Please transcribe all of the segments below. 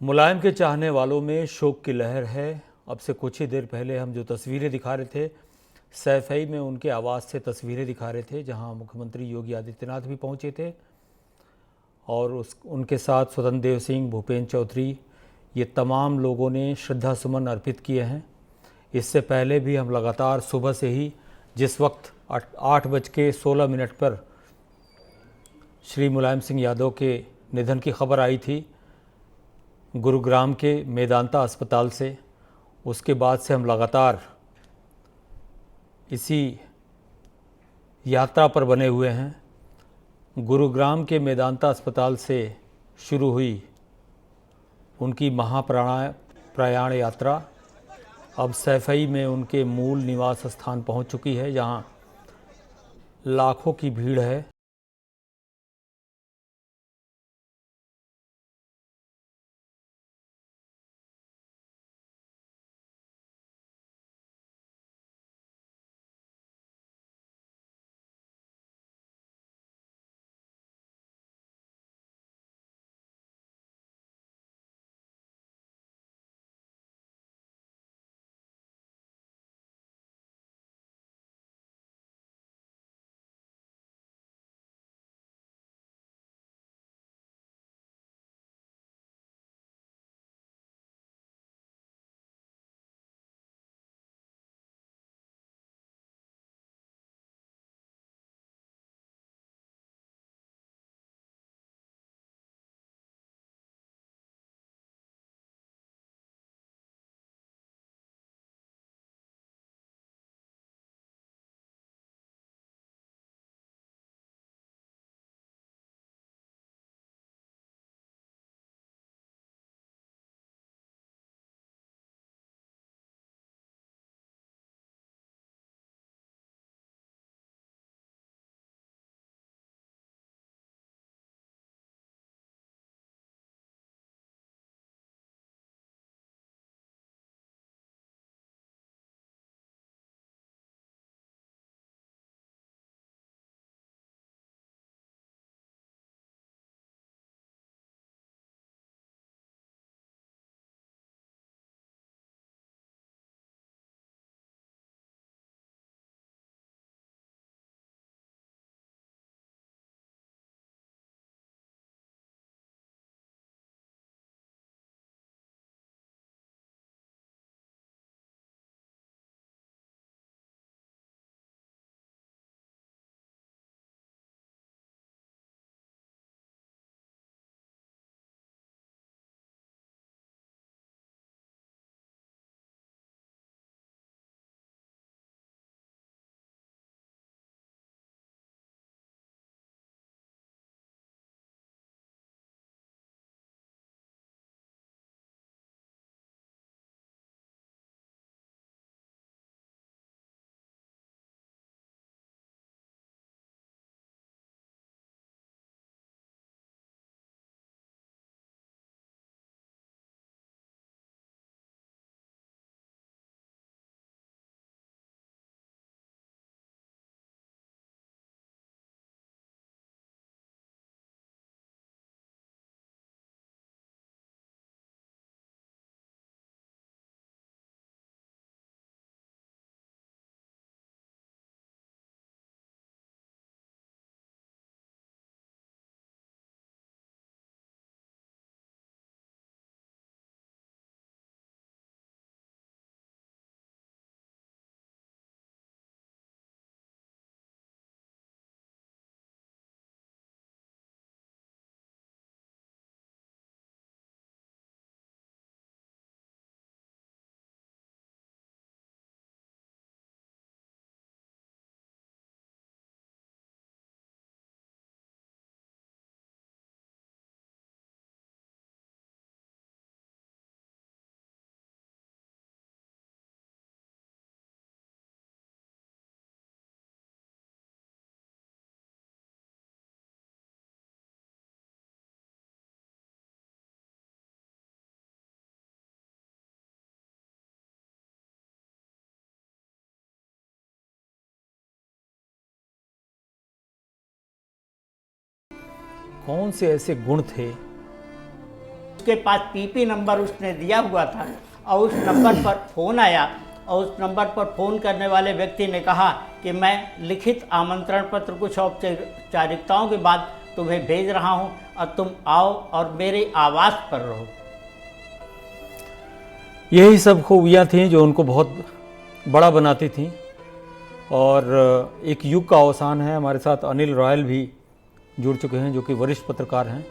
मुलायम के चाहने वालों में शोक की लहर है। अब से कुछ ही देर पहले हम जो तस्वीरें दिखा रहे थे, सैफई में उनके आवास से तस्वीरें दिखा रहे थे, जहां मुख्यमंत्री योगी आदित्यनाथ भी पहुंचे थे और उनके साथ स्वतंत्र देव सिंह, भूपेंद्र चौधरी, ये तमाम लोगों ने श्रद्धा सुमन अर्पित किए हैं। इससे पहले भी हम लगातार सुबह से ही, जिस वक्त 8:16 पर श्री मुलायम सिंह यादव के निधन की खबर आई थी गुरुग्राम के मेदांता अस्पताल से, उसके बाद से हम लगातार इसी यात्रा पर बने हुए हैं। गुरुग्राम के मेदांता अस्पताल से शुरू हुई उनकी महाप्रयाण यात्रा अब सैफई में उनके मूल निवास स्थान पहुंच चुकी है, जहां लाखों की भीड़ है। कौन से ऐसे गुण थे उसके पास पीपी नंबर उसने दिया हुआ था और उस नंबर पर फ़ोन आया और उस नंबर पर फ़ोन करने वाले व्यक्ति ने कहा कि मैं लिखित आमंत्रण पत्र कुछ औपचारिकताओं के बाद तुम्हें भेज रहा हूं और तुम आओ और मेरे आवास पर रहो। यही सब खूबियाँ थीं जो उनको बहुत बड़ा बनाती थीं। और एक युग का अवसान है। हमारे साथ अनिल रॉयल भी जुड़ चुके हैं जो कि वरिष्ठ पत्रकार हैं।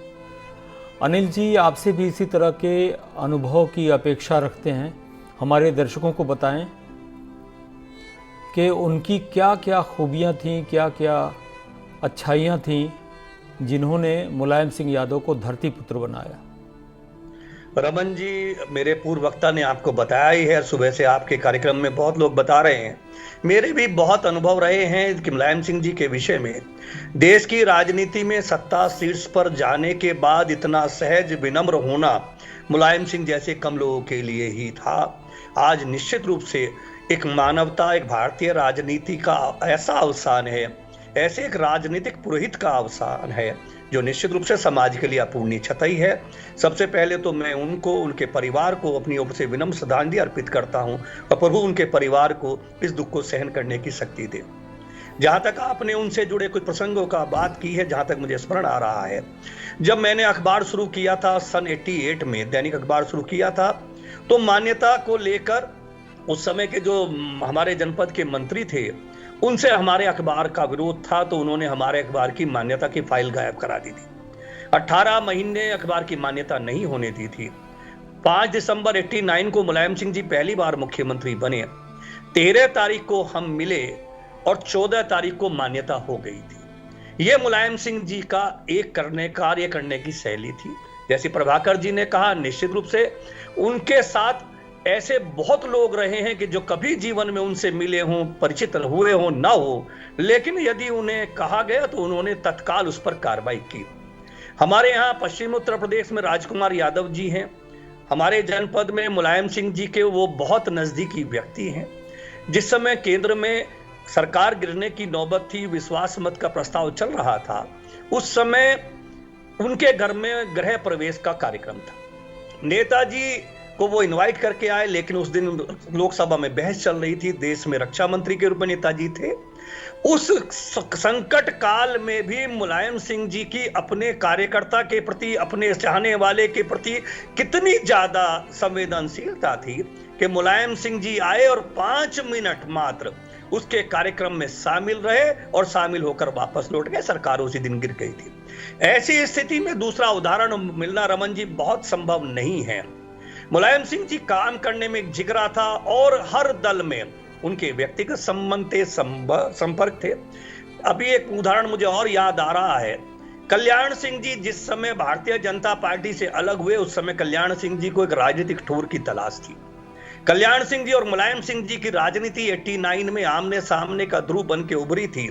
अनिल जी, आपसे भी इसी तरह के अनुभव की अपेक्षा रखते हैं। हमारे दर्शकों को बताएं कि उनकी क्या क्या खूबियाँ थीं, क्या क्या अच्छाइयाँ थीं जिन्होंने मुलायम सिंह यादव को धरती पुत्र बनाया। रमन जी, मेरे पूर्व वक्ता ने आपको बताया ही है, सुबह से आपके कार्यक्रम में बहुत लोग बता रहे हैं। मेरे भी बहुत अनुभव रहे हैं कि मुलायम सिंह जी के विषय में। देश की राजनीति में सत्ता शीर्ष पर जाने के बाद इतना सहज विनम्र होना मुलायम सिंह जैसे कम लोगों के लिए ही था। आज निश्चित रूप से एक मानवता, एक भारतीय राजनीति का ऐसा अवसान है, ऐसे एक राजनीतिक पुरोहित का अवसान है जो निश्चित रूप से समाज के लिए अपूर्णीय क्षति है। सबसे पहले तो मैं उनको, उनके परिवार को अपनी ओर से विनम्र श्रद्धांजलि अर्पित करता हूं और प्रभु उनके परिवार को इस दुख को सहन करने की शक्ति दे। जहां तक आपने उनसे जुड़े कुछ प्रसंगों का बात की है, जहां तक मुझे स्मरण आ रहा है, जब मैंने अखबार शुरू किया था सन 88 में, दैनिक अखबार शुरू किया था, तो मान्यता को लेकर उस समय के जो हमारे जनपद के मंत्री थे उनसे हमारे अखबार का विरोध था, तो उन्होंने हमारे अखबार की मान्यता की फाइल गायब करा दी थी। 18 महीने अखबार की मान्यता नहीं होने दी थी। 5 दिसंबर 89 को मुलायम सिंह जी पहली बार मुख्यमंत्री बने। 13 तारीख को हम मिले और 14 तारीख को मान्यता हो गई थी। यह मुलायम सिंह जी का एक कार्य करने की शैली थी। जैसे प्रभाकर जी ने कहा, निश्चित रूप से उनके साथ ऐसे बहुत लोग रहे हैं कि जो कभी जीवन में उनसे मिले हों, परिचित हुए हों, ना हो, लेकिन यदि उन्हें कहा गया तो उन्होंने तत्काल उस पर कार्रवाई की। हमारे यहाँ पश्चिम उत्तर प्रदेश में राजकुमार यादव जी हैं। हमारे जनपद में मुलायम सिंह जी के वो बहुत नजदीकी व्यक्ति हैं। जिस समय केंद्र में सरकार गिरने की नौबत थी, विश्वास मत का प्रस्ताव चल रहा था, उस समय उनके घर में गृह प्रवेश का कार्यक्रम था। नेताजी को वो इनवाइट करके आए, लेकिन उस दिन लोकसभा में बहस चल रही थी। देश में रक्षा मंत्री के रूप में नेताजी थे। उस संकट काल में भी मुलायम सिंह जी की अपने कार्यकर्ता के प्रति, अपने चाहने वाले के प्रति कितनी ज्यादा संवेदनशीलता थी कि मुलायम सिंह जी आए और 5 मिनट मात्र उसके कार्यक्रम में शामिल रहे और शामिल होकर वापस लौट गए। सरकार उसी दिन गिर गई थी। ऐसी स्थिति में दूसरा उदाहरण मिलना, रमन जी, बहुत संभव नहीं है। मुलायम सिंह जी काम करने में एक जिगरा था और हर दल में उनके व्यक्तिगत संबंध थे, संपर्क थे। अभी एक उदाहरण मुझे और याद आ रहा है। कल्याण सिंह जी जिस समय भारतीय जनता पार्टी से अलग हुए, उस समय कल्याण सिंह जी को एक राजनीतिक ठोर की तलाश थी। कल्याण सिंह जी और मुलायम सिंह जी की राजनीति 89 में आमने सामने का ध्रुव बन के उभरी थी।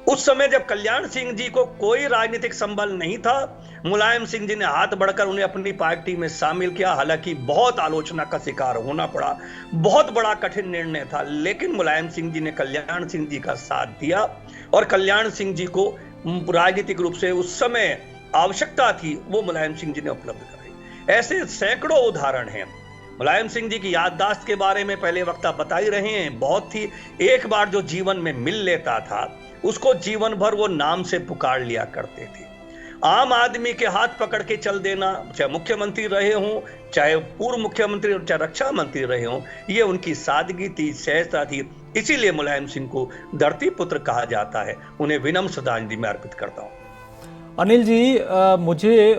उस समय जब कल्याण सिंह जी को कोई राजनीतिक संबल नहीं था, मुलायम सिंह जी ने हाथ बढ़कर उन्हें अपनी पार्टी में शामिल किया। हालांकि बहुत आलोचना का शिकार होना पड़ा, बहुत बड़ा कठिन निर्णय था, लेकिन मुलायम सिंह जी ने कल्याण सिंह जी का साथ दिया और कल्याण सिंह जी को राजनीतिक रूप से उस समय आवश्यकता थी, वो मुलायम सिंह जी ने उपलब्ध कराई। ऐसे सैकड़ों उदाहरण हैं। मुलायम सिंह जी की याददाश्त के बारे में पहले वक्ता बता ही रहे हैं, बहुत थी। एक बार जो जीवन में मिल लेता था उसको जीवन भर वो नाम से पुकार लिया करते थे। आम आदमी के हाथ पकड़ के चल देना, चाहे मुख्यमंत्री रहे हों, चाहे पूर्व मुख्यमंत्री और चाहे रक्षा मंत्री रहे हों, ये उनकी सादगी थी, सहजता थी। इसीलिए मुलायम सिंह को धरती पुत्र कहा जाता है। उन्हें विनम्र श्रद्धांजलि मैं अर्पित करता हूँ। अनिल जी, मुझे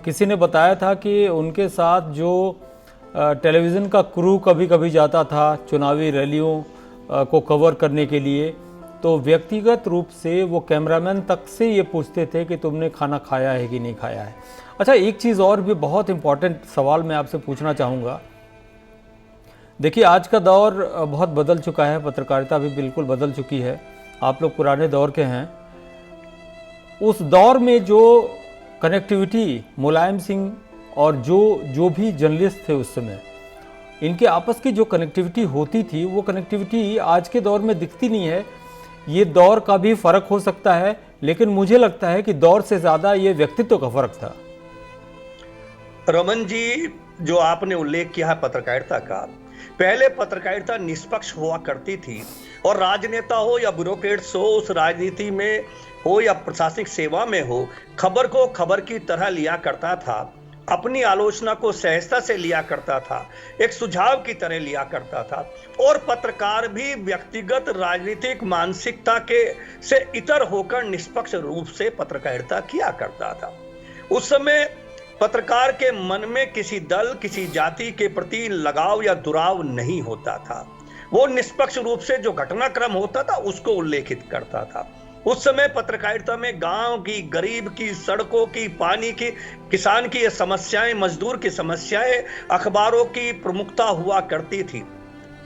किसी ने बताया था कि उनके साथ जो टेलीविज़न का क्रू कभी कभी जाता था चुनावी रैलियों को कवर करने के लिए, तो व्यक्तिगत रूप से वो कैमरामैन तक से ये पूछते थे कि तुमने खाना खाया है कि नहीं खाया है। अच्छा, एक चीज़ और भी बहुत इम्पॉर्टेंट सवाल मैं आपसे पूछना चाहूँगा। देखिए, आज का दौर बहुत बदल चुका है, पत्रकारिता भी बिल्कुल बदल चुकी है। आप लोग पुराने दौर के हैं। उस दौर में जो कनेक्टिविटी मुलायम सिंह और जो भी जर्नलिस्ट थे उस समय, इनके आपस की जो कनेक्टिविटी होती थी, वो कनेक्टिविटी आज के दौर में दिखती नहीं है। ये दौर का भी फर्क हो सकता है, लेकिन मुझे लगता है कि दौर से ज़्यादा ये व्यक्तित्व का फर्क था। रमन जी, जो आपने उल्लेख किया है पत्रकारिता का, पहले पत्रकारिता निष्पक्ष हुआ करती थी और राजनेता हो या ब्यूरोक्रेट्स हो, उस राजनीति में हो या प्रशासनिक सेवा में हो, खबर को खबर की तरह लिया करता था, अपनी आलोचना को सहजता से लिया करता था, एक सुझाव की तरह लिया करता था और पत्रकार भी व्यक्तिगत राजनीतिक मानसिकता के से इतर होकर निष्पक्ष रूप से पत्रकारिता किया करता था। उस समय पत्रकार के मन में किसी दल, किसी जाति के प्रति लगाव या दुराव नहीं होता था। वो निष्पक्ष रूप से जो घटनाक्रम होता था उसको उल्लेखित करता था। उस समय पत्रकारिता में गांव की, गरीब की, सड़कों की, पानी की, किसान की ये समस्याएं, मजदूर की समस्याएं, अखबारों की प्रमुखता हुआ करती थी।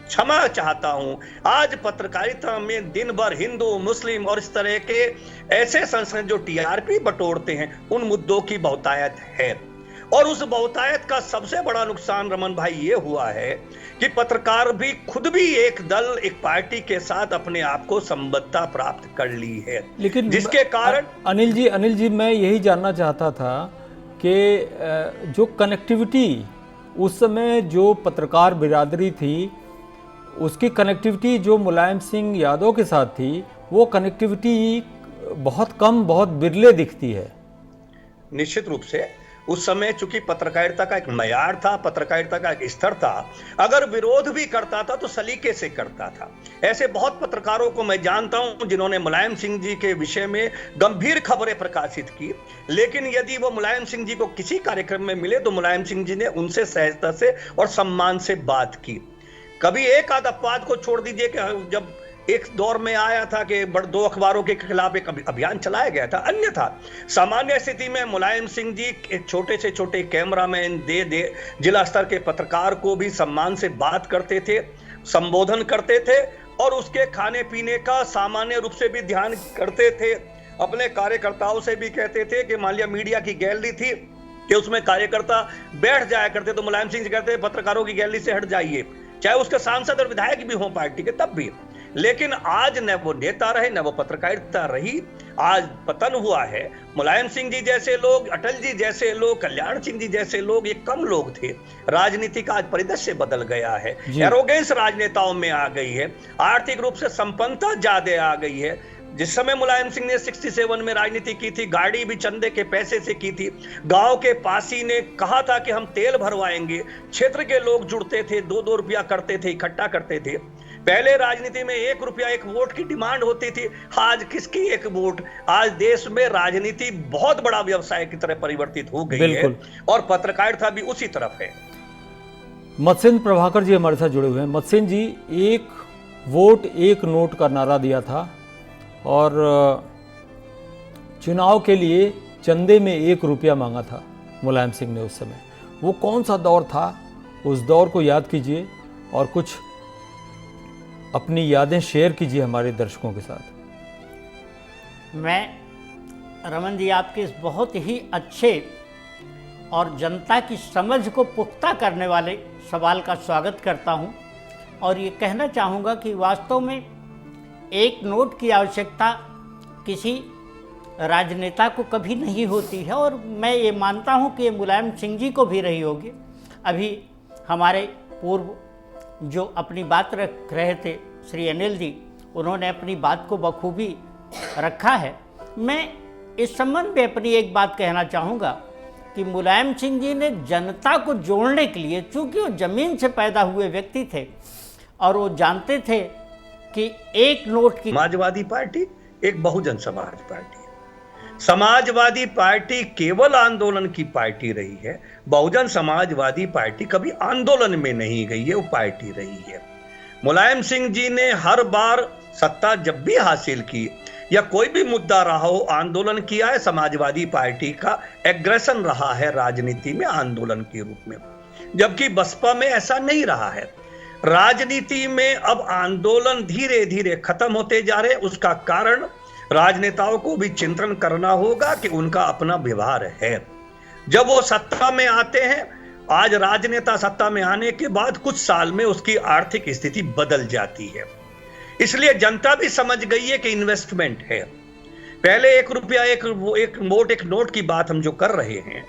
क्षमा चाहता हूं, आज पत्रकारिता में दिन भर हिंदू, मुस्लिम और इस तरह के ऐसे संस्करण जो टीआरपी बटोरते हैं, उन मुद्दों की बहुतायत है। और उस बहुतायत का सबसे बड़ा नुकसान रमन भाई ये हुआ है कि पत्रकार भी खुद भी एक दल, एक पार्टी के साथ अपने आप को संबद्धता प्राप्त कर ली है, लेकिन जिसके कारण अनिल जी मैं यही जानना चाहता था कि जो कनेक्टिविटी उस समय जो पत्रकार बिरादरी थी, उसकी कनेक्टिविटी जो मुलायम सिंह यादव के साथ थी, वो कनेक्टिविटी बहुत कम, बहुत बिरले दिखती है। निश्चित रूप से उस समय चूंकि पत्रकारिता का एक मयार था, पत्रकारिता का एक स्तर था, अगर विरोध भी करता था तो सलीके से करता था। ऐसे बहुत पत्रकारों को मैं जानता हूं जिन्होंने मुलायम सिंह जी के विषय में गंभीर खबरें प्रकाशित की, लेकिन यदि वो मुलायम सिंह जी को किसी कार्यक्रम में मिले तो मुलायम सिंह जी ने उनसे सहजता से और सम्मान से बात की। कभी एक आध अपवाद को छोड़ दीजिए कि जब एक दौर में आया था कि 2 अखबारों के खिलाफ एक अभियान चलाया गया था, अन्यथा सामान्य स्थिति में मुलायम सिंह जी एक छोटे से छोटे कैमरामैन दे जिला स्तर के पत्रकार को भी सम्मान से बात करते थे, संबोधन करते थे और उसके खाने पीने का सामान्य रूप से भी ध्यान करते थे। अपने कार्यकर्ताओं से भी कहते थे कि मान लिया मीडिया की गैलरी थी कि उसमें कार्यकर्ता बैठ जाया करते तो मुलायम सिंह जी कहते पत्रकारों की गैलरी से हट जाइए, चाहे उसके सांसद और विधायक भी हों पार्टी के, तब भी। लेकिन आज न वो नेता रहे, न वो पत्रकारिता रही, आज पतन हुआ है। मुलायम सिंह जी जैसे लोग, अटल जी जैसे लोग, कल्याण सिंह जी जैसे लोग, ये कम लोग थे। राजनीति का आज परिदृश्य बदल गया है, एरोगेंस राजनेताओं में आ गई है, आर्थिक रूप से संपन्नता ज्यादा आ गई है। जिस समय मुलायम सिंह ने 67 में राजनीति की थी, गाड़ी भी चंदे के पैसे से की थी। गांव के पासी ने कहा था कि हम तेल भरवाएंगे, क्षेत्र के लोग जुड़ते थे, 2-2 रुपया करते थे, इकट्ठा करते थे। पहले राजनीति में 1 रुपया 1 वोट की डिमांड होती थी, आज किसकी 1 वोट। आज देश में राजनीति बहुत बड़ा व्यवसाय की तरह परिवर्तित हो गई है और पत्रकारिता भी उसी तरफ है। मत्स्येंद्र प्रभाकर जी हमारे साथ जुड़े हुए हैं। मत्स्येंद्र जी, 1 वोट 1 नोट का नारा दिया था और चुनाव के लिए चंदे में 1 रुपया मांगा था मुलायम सिंह ने उस समय। वो कौन सा दौर था, उस दौर को याद कीजिए और कुछ अपनी यादें शेयर कीजिए हमारे दर्शकों के साथ। मैं रमन जी आपके इस बहुत ही अच्छे और जनता की समझ को पुख्ता करने वाले सवाल का स्वागत करता हूं और ये कहना चाहूँगा कि वास्तव में 1 नोट की आवश्यकता किसी राजनेता को कभी नहीं होती है और मैं ये मानता हूँ कि मुलायम सिंह जी को भी रही होगी। अभी हमारे पूर्व जो अपनी बात रख रहे थे श्री अनिल जी, उन्होंने अपनी बात को बखूबी रखा है। मैं इस संबंध में अपनी एक बात कहना चाहूँगा कि मुलायम सिंह जी ने जनता को जोड़ने के लिए, चूँकि वो ज़मीन से पैदा हुए व्यक्ति थे और वो जानते थे कि 1 नोट की समाजवादी पार्टी एक बहुजन समाज पार्टी है। समाजवादी पार्टी केवल आंदोलन की पार्टी रही है। बहुजन समाजवादी पार्टी कभी आंदोलन में नहीं गई है, वो पार्टी रही है। मुलायम सिंह जी ने हर बार सत्ता जब भी हासिल की या कोई भी मुद्दा रहा हो, आंदोलन किया है। समाजवादी पार्टी का एग्रेशन रहा है राजनीति में आंदोलन के रूप में, जबकि बसपा में ऐसा नहीं रहा है। राजनीति में अब आंदोलन धीरे धीरे खत्म होते जा रहे हैं। उसका कारण राजनेताओं को भी चिंतन करना होगा कि उनका अपना व्यवहार है। जब वो सत्ता में आते हैं, आज राजनेता सत्ता में आने के बाद कुछ साल में उसकी आर्थिक स्थिति बदल जाती है। इसलिए जनता भी समझ गई है कि इन्वेस्टमेंट है। पहले 1 रुपया 1 वोट 1 नोट की बात हम जो कर रहे हैं,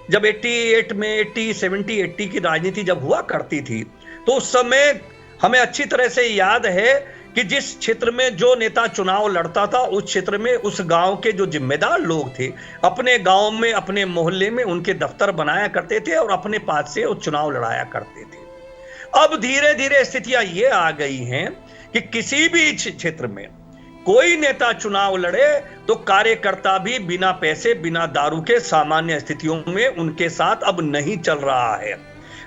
जब 88 में 80 की राजनीति जब हुआ करती थी, तो उस समय हमें अच्छी तरह से याद है कि जिस क्षेत्र में जो नेता चुनाव लड़ता था, उस क्षेत्र में उस गांव के जो जिम्मेदार लोग थे, अपने गांव में, अपने मोहल्ले में उनके दफ्तर बनाया करते थे और अपने पास से वो चुनाव लड़ाया करते थे। अब धीरे धीरे स्थितियां ये आ गई हैं कि किसी भी क्षेत्र में कोई नेता चुनाव लड़े तो कार्यकर्ता भी बिना पैसे, बिना दारू के सामान्य स्थितियों में उनके साथ अब नहीं चल रहा है।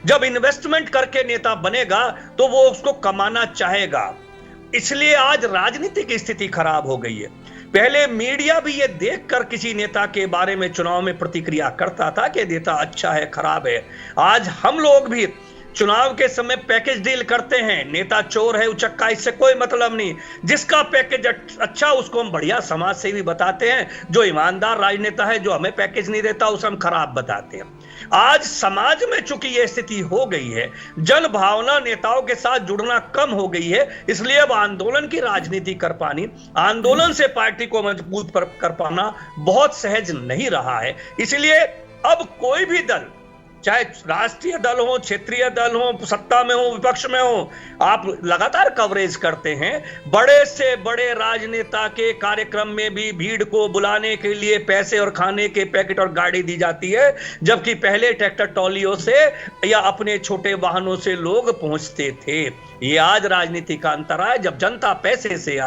जब इन्वेस्टमेंट करके नेता बनेगा तो वो उसको कमाना चाहेगा। इसलिए आज राजनीति की स्थिति खराब हो गई है। पहले मीडिया भी ये देखकर किसी नेता के बारे में चुनाव में प्रतिक्रिया करता था कि नेता अच्छा है, खराब है। आज हम लोग भी चुनाव के समय पैकेज डील करते हैं। नेता चोर है, उचक्का, इससे कोई मतलब नहीं। जिसका पैकेज अच्छा उसको हम बढ़िया समाज सेवी बताते हैं, जो ईमानदार राजनेता है, जो हमें पैकेज नहीं देता उसे हम खराब बताते हैं। आज समाज में चूंकि यह स्थिति हो गई है, जन भावना नेताओं के साथ जुड़ना कम हो गई है, इसलिए अब आंदोलन की राजनीति कर पानी, आंदोलन से पार्टी को मजबूत कर पाना बहुत सहज नहीं रहा है। इसलिए अब कोई भी दल, चाहे राष्ट्रीय दल हो, क्षेत्रीय दल हो, सत्ता में हो, विपक्ष में हो, आप लगातार कवरेज करते हैं। बड़े से बड़े राजनेता के कार्यक्रम में भी भीड़ को बुलाने के लिए पैसे और खाने के पैकेट और गाड़ी दी जाती है, जबकि पहले ट्रैक्टर ट्रॉलियों से या अपने छोटे वाहनों से लोग पहुंचते थे। ये आज राजनीति का अंतर है। जब जनता पैसे से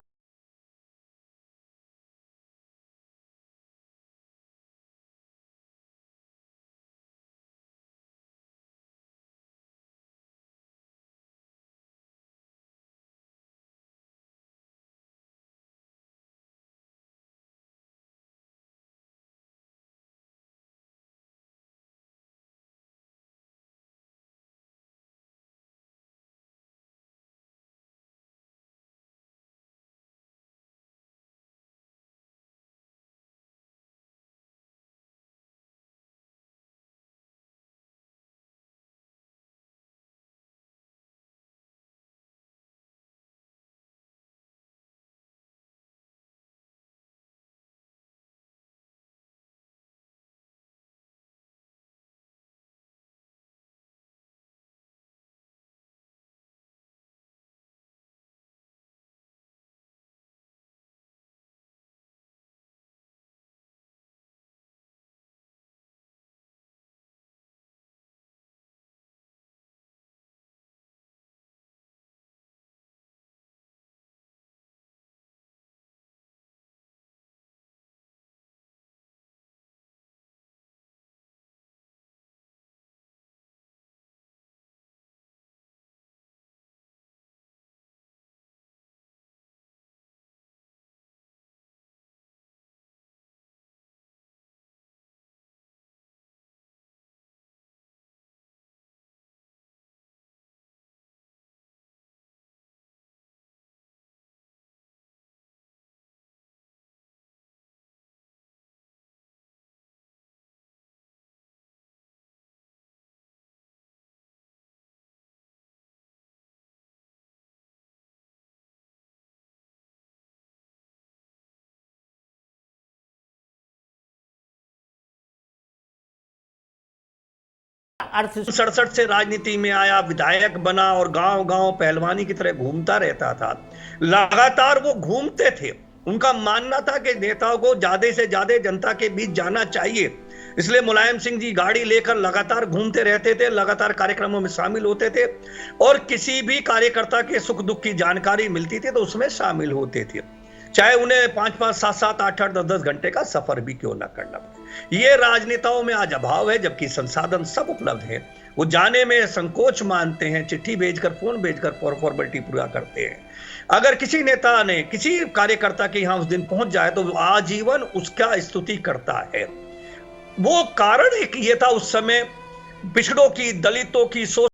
अर्थ 67 से राजनीति में आया, विधायक बना और गांव गांव पहलवानी की तरह घूमता रहता था। लगातार वो घूमते थे। उनका मानना था कि नेताओं को ज्यादा से ज्यादा जनता के बीच जाना चाहिए। इसलिए मुलायम सिंह जी गाड़ी लेकर लगातार घूमते रहते थे, लगातार कार्यक्रमों में शामिल होते थे और किसी भी कार्यकर्ता के सुख दुख की जानकारी मिलती थी तो उसमें शामिल होते थे, चाहे उन्हें 5-5, 7-7, 8-8, 10-10 घंटे का सफर भी क्यों ना करना पड़े। ये राजनेताओं में आज अभाव है, जबकि संसाधन सब उपलब्ध है। वो जाने में संकोच मानते हैं, चिट्ठी भेजकर, फोन भेजकर फॉर्मेलिटी पूरा करते हैं। अगर किसी नेता ने किसी कार्यकर्ता के यहां उस दिन पहुंच जाए तो आजीवन उसका स्तुति करता है। वो कारण एक ये था उस समय पिछड़ों की, दलितों की सोच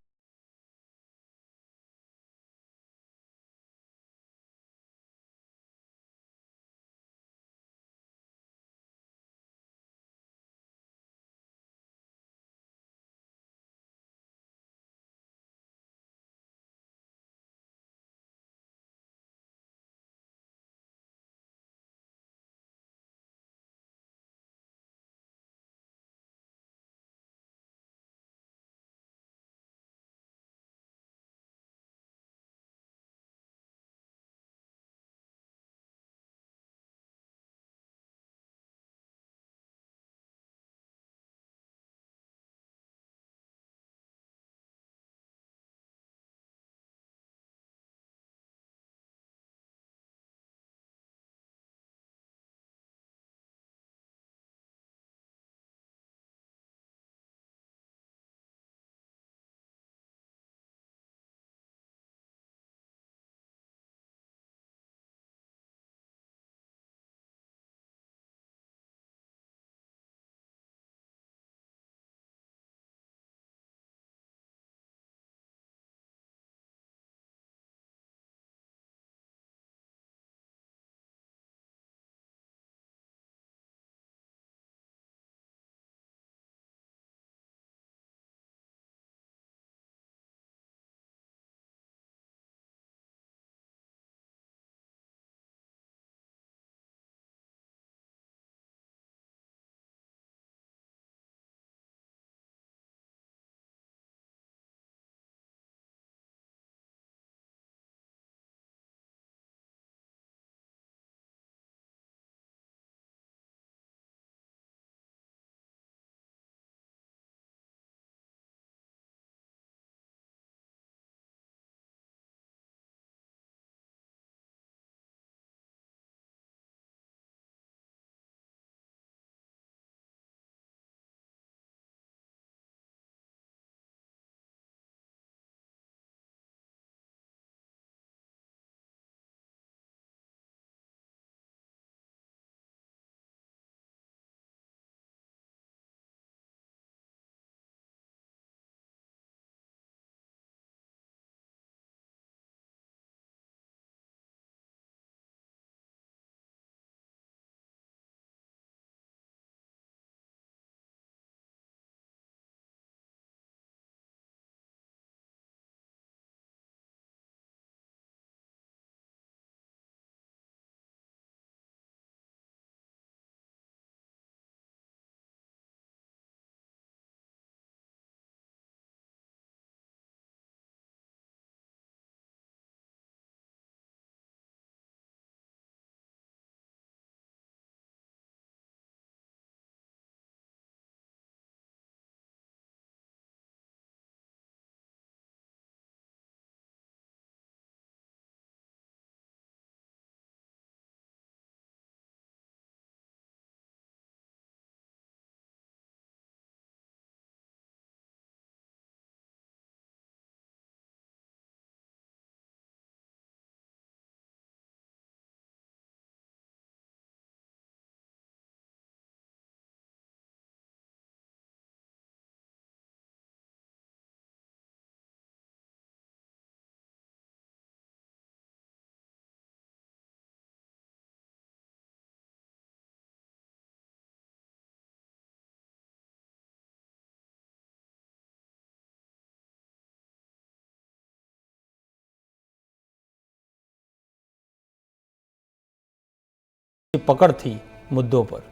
पकड़ थी मुद्दों पर।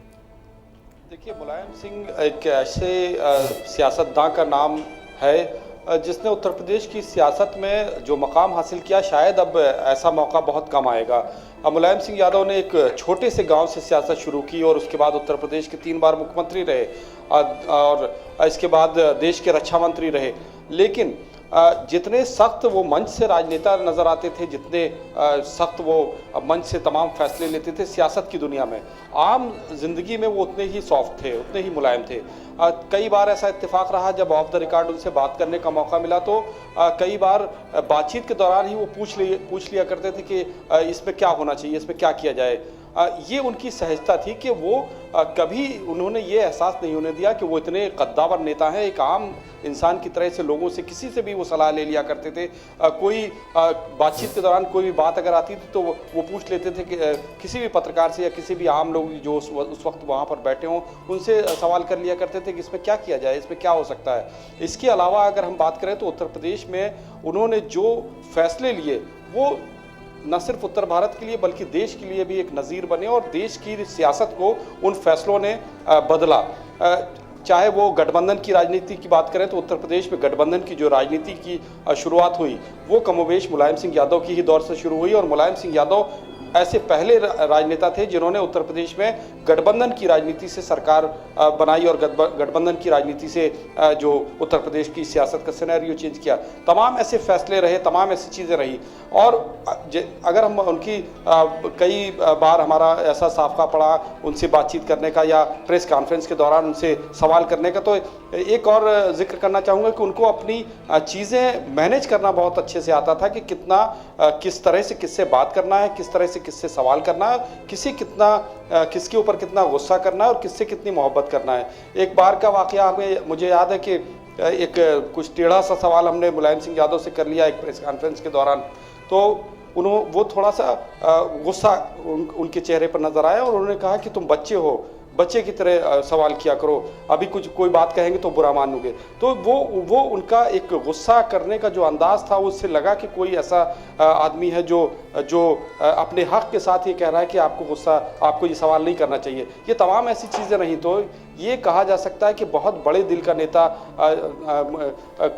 देखिए, मुलायम सिंह एक ऐसे सियासतदान का नाम है जिसने उत्तर प्रदेश की सियासत में जो मकाम हासिल किया, शायद अब ऐसा मौका बहुत कम आएगा। मुलायम सिंह यादव ने एक छोटे से गांव से सियासत शुरू की और उसके बाद उत्तर प्रदेश के 3 बार मुख्यमंत्री रहे और इसके बाद देश के रक्षा मंत्री रहे। लेकिन जितने सख्त वो मंच से राजनेता नजर आते थे, जितने सख्त वो मंच से तमाम फैसले लेते थे सियासत की दुनिया में, आम जिंदगी में वो उतने ही सॉफ्ट थे, उतने ही मुलायम थे। कई बार ऐसा इत्तेफाक रहा जब ऑफ द रिकॉर्ड उनसे बात करने का मौका मिला तो कई बार बातचीत के दौरान ही वो पूछ लिया करते थे कि इसमें क्या होना चाहिए, इसमें क्या किया जाए। ये उनकी सहजता थी कि वो कभी उन्होंने ये एहसास नहीं होने दिया कि वो इतने कद्दावर नेता हैं। एक आम इंसान की तरह से लोगों से किसी से भी वो सलाह ले लिया करते थे। कोई बातचीत के दौरान कोई भी बात अगर आती थी तो वो पूछ लेते थे कि किसी भी पत्रकार से या किसी भी आम लोग जो उस वक्त वहाँ पर बैठे हों उनसे सवाल कर लिया करते थे कि इसमें क्या किया जाए, इसमें क्या हो सकता है। इसके अलावा अगर हम बात करें तो उत्तर प्रदेश में उन्होंने जो फैसले लिए वो न सिर्फ उत्तर भारत के लिए बल्कि देश के लिए भी एक नज़ीर बने और देश की सियासत को उन फैसलों ने बदला। चाहे वो गठबंधन की राजनीति की बात करें तो उत्तर प्रदेश में गठबंधन की जो राजनीति की शुरुआत हुई वो कमोबेश मुलायम सिंह यादव की ही दौर से शुरू हुई और मुलायम सिंह यादव ऐसे पहले राजनेता थे जिन्होंने उत्तर प्रदेश में गठबंधन की राजनीति से सरकार बनाई और गठबंधन की राजनीति से जो उत्तर प्रदेश की सियासत का सिनेरियो चेंज किया। तमाम ऐसे फैसले रहे, तमाम ऐसी चीज़ें रही और अगर हम उनकी कई बार हमारा ऐसा साफा पड़ा उनसे बातचीत करने का या प्रेस कॉन्फ्रेंस के दौरान उनसे सवाल करने का, तो एक और जिक्र करना चाहूँगा कि उनको अपनी चीज़ें मैनेज करना बहुत अच्छे से आता था कि किस तरह से किससे बात करना है, किस तरह से किससे सवाल करना है, किसके ऊपर कितना गुस्सा करना है और किससे कितनी मोहब्बत करना है। एक बार का वाकया मुझे याद है कि एक कुछ टेढ़ा सा सवाल हमने मुलायम सिंह यादव से कर लिया एक प्रेस कॉन्फ्रेंस के दौरान, तो वो थोड़ा सा गुस्सा उनके चेहरे पर नजर आया और उन्होंने कहा कि तुम बच्चे हो, बच्चे की तरह सवाल किया करो, अभी कोई बात कहेंगे तो बुरा मानोगे। तो वो उनका एक गुस्सा करने का जो अंदाज था उससे लगा कि कोई ऐसा आदमी है जो अपने हक के साथ ये कह रहा है कि आपको ये सवाल नहीं करना चाहिए। ये तमाम ऐसी चीज़ें रहीं तो ये कहा जा सकता है कि बहुत बड़े दिल का नेता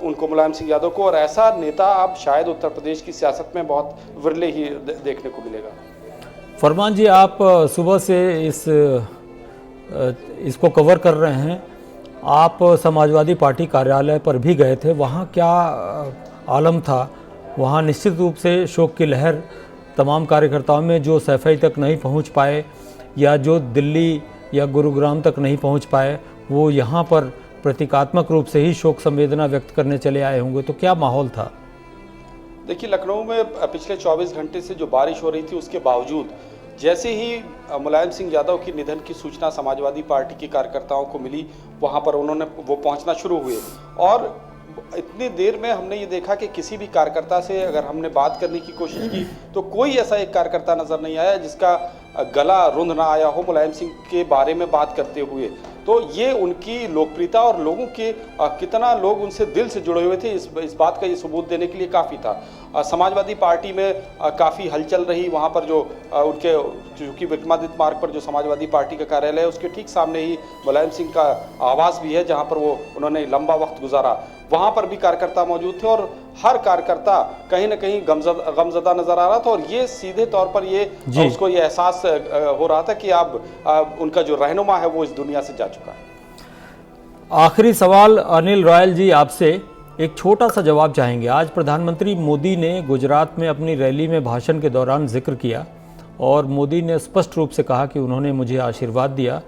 उनको मुलायम सिंह यादव को, और ऐसा नेता अब शायद उत्तर प्रदेश की सियासत में बहुत विरले ही देखने को मिलेगा। फरमान जी, आप सुबह से इसको कवर कर रहे हैं, आप समाजवादी पार्टी कार्यालय पर भी गए थे, वहाँ क्या आलम था? वहाँ निश्चित रूप से शोक की लहर तमाम कार्यकर्ताओं में जो सैफई तक नहीं पहुँच पाए या जो दिल्ली या गुरुग्राम तक नहीं पहुँच पाए, वो यहाँ पर प्रतीकात्मक रूप से ही शोक संवेदना व्यक्त करने चले आए होंगे, तो क्या माहौल था? देखिए, लखनऊ में पिछले 24 घंटे से जो बारिश हो रही थी उसके बावजूद जैसे ही मुलायम सिंह यादव की निधन की सूचना समाजवादी पार्टी के कार्यकर्ताओं को मिली, वहाँ पर वो पहुँचना शुरू हुए और इतनी देर में हमने ये देखा कि किसी भी कार्यकर्ता से अगर हमने बात करने की कोशिश की तो कोई ऐसा एक कार्यकर्ता नज़र नहीं आया जिसका गला रुंध ना आया हो मुलायम सिंह के बारे में बात करते हुए। तो ये उनकी लोकप्रियता और लोगों के कितना लोग उनसे दिल से जुड़े हुए थे इस बात का ये सबूत देने के लिए काफ़ी था। समाजवादी पार्टी में काफ़ी हलचल रही। वहाँ पर जो उनके चूँकि विक्रमादित्य मार्ग पर जो समाजवादी पार्टी का कार्यालय है उसके ठीक सामने ही मुलायम सिंह का आवास भी है जहाँ पर उन्होंने लंबा वक्त गुजारा। वहाँ पर भी कार्यकर्ता मौजूद थे और हर कार्यकर्ता कहीं ना कहीं गमजदा नजर आ रहा था और ये सीधे तौर पर उसको ये एहसास हो रहा था कि अब उनका जो रहनुमा है वो इस दुनिया से जा चुका है। आखिरी सवाल अनिल रॉयल जी, आपसे एक छोटा सा जवाब चाहेंगे। आज प्रधानमंत्री मोदी ने गुजरात में अपनी रैली में भाषण के दौरान जिक्र किया और मोदी ने स्पष्ट रूप से कहा कि उन्होंने मुझे आशीर्वाद दिया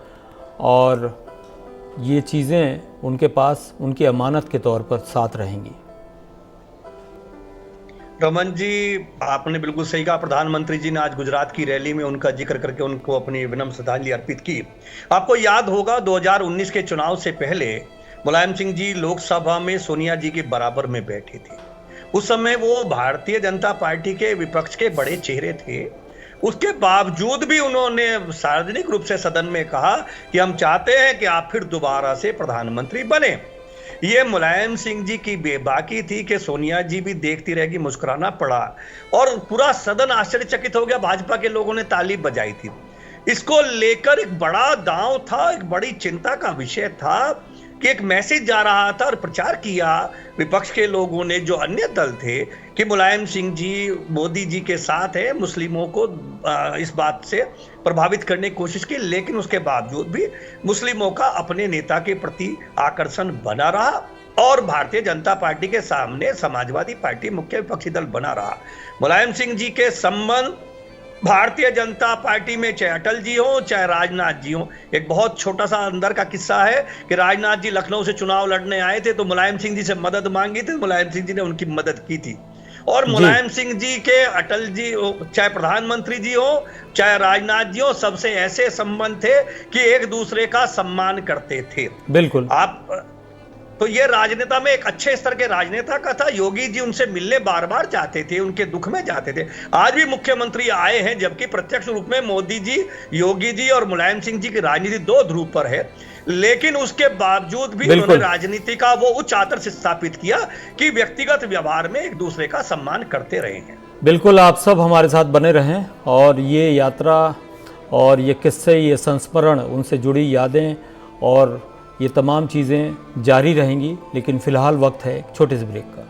और ये चीज़ें उनके पास उनकी अमानत के तौर पर साथ रहेंगी। रमन जी, आपने बिल्कुल सही कहा। प्रधानमंत्री जी ने आज गुजरात की रैली में उनका जिक्र करके उनको अपनी विनम्र श्रद्धांजलि अर्पित की। आपको याद होगा 2019 के चुनाव से पहले मुलायम सिंह जी लोकसभा में सोनिया जी के बराबर में बैठे थे। उस समय वो भारतीय जनता पार्टी के विपक्ष के बड़े चेहरे थे। उसके बावजूद भी उन्होंने सार्वजनिक रूप से सदन में कहा कि हम चाहते हैं कि आप फिर दोबारा से प्रधानमंत्री बने। ये मुलायम सिंह जी की बेबाकी थी कि सोनिया जी भी देखती रहेगी, मुस्कुराना पड़ा और पूरा सदन आश्चर्यचकित हो गया। भाजपा के लोगों ने ताली बजाई थी। इसको लेकर एक बड़ा दांव था, एक बड़ी चिंता का विषय था कि एक मैसेज जा रहा था और प्रचार किया विपक्ष के लोगों ने, जो अन्य दल थे, कि मुलायम सिंह जी मोदी जी के साथ है, मुस्लिमों को इस बात से प्रभावित करने की कोशिश की, लेकिन उसके बावजूद भी मुस्लिमों का अपने नेता के प्रति आकर्षण बना रहा और भारतीय जनता पार्टी के सामने समाजवादी पार्टी मुख्य विपक्षी दल बना रहा। मुलायम सिंह जी के संबंध भारतीय जनता पार्टी में चाहे अटल जी हो चाहे राजनाथ जी हो, एक बहुत छोटा सा अंदर का किस्सा है कि राजनाथ जी लखनऊ से चुनाव लड़ने आए थे तो मुलायम सिंह जी से मदद मांगी थी, मुलायम सिंह जी ने उनकी मदद की थी। और मुलायम सिंह जी के अटल जी चाहे प्रधानमंत्री जी हो चाहे राजनाथ जी हो, सबसे ऐसे संबंध थे कि एक दूसरे का सम्मान करते थे। बिल्कुल। आप तो ये राजनेता में एक अच्छे स्तर के राजनेता का था। योगी जी उनसे मिलने बार बार जाते थे, उनके दुख में जाते थे। आज भी मुख्यमंत्री आए हैं, जबकि प्रत्यक्ष रूप में मोदी जी, योगी जी और मुलायम सिंह जी की राजनीति दो ध्रुव पर है, लेकिन उसके बावजूद भी उन्होंने राजनीति का वो उच्च आदर्श स्थापित किया कि व्यक्तिगत व्यवहार में एक दूसरे का सम्मान करते रहे हैं। बिल्कुल, आप सब हमारे साथ बने रहें और ये यात्रा और ये किस्से, ये संस्मरण, उनसे जुड़ी यादें और ये तमाम चीज़ें जारी रहेंगी। लेकिन फ़िलहाल वक्त है एक छोटे से ब्रेक का।